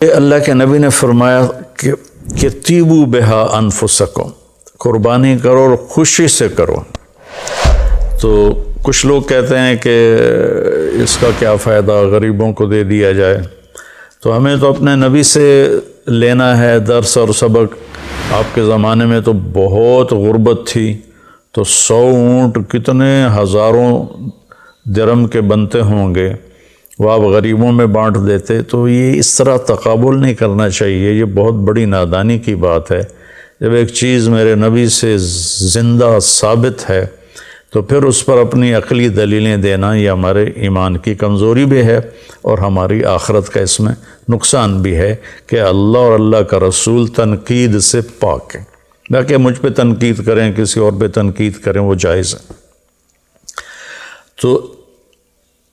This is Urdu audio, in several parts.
اللہ کے نبی نے فرمایا کہ تیبو بہا انفسکم، قربانی کرو اور خوشی سے کرو۔ تو کچھ لوگ کہتے ہیں کہ اس کا کیا فائدہ، غریبوں کو دے دیا جائے۔ تو ہمیں تو اپنے نبی سے لینا ہے درس اور سبق۔ آپ کے زمانے میں تو بہت غربت تھی، تو 100 اونٹ کتنے ہزاروں درم کے بنتے ہوں گے، وہ آپ غریبوں میں بانٹ دیتے۔ تو یہ اس طرح تقابل نہیں کرنا چاہیے، یہ بہت بڑی نادانی کی بات ہے۔ جب ایک چیز میرے نبی سے زندہ ثابت ہے تو پھر اس پر اپنی عقلی دلیلیں دینا یہ ہمارے ایمان کی کمزوری بھی ہے اور ہماری آخرت کا اس میں نقصان بھی ہے کہ اللہ اور اللہ کا رسول تنقید سے پاک ہے۔ باقی مجھ پہ تنقید کریں، کسی اور پہ تنقید کریں، وہ جائز ہے۔ تو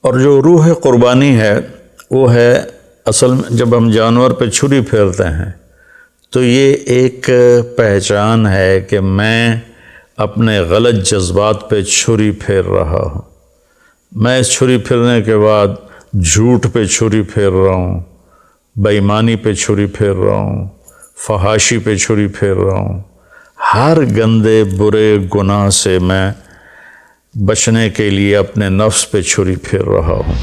اور جو روح قربانی ہے وہ ہے اصل میں جب ہم جانور پہ چھری پھیرتے ہیں تو یہ ایک پہچان ہے کہ میں اپنے غلط جذبات پہ چھری پھیر رہا ہوں۔ میں اس چھری پھیرنے کے بعد جھوٹ پہ چھری پھیر رہا ہوں، بے ایمانی پہ چھری پھیر رہا ہوں، فحاشی پہ چھری پھیر رہا ہوں۔ ہر گندے برے گناہ سے میں بچنے کے لیے اپنے نفس پہ چھری پھیر رہا ہوں۔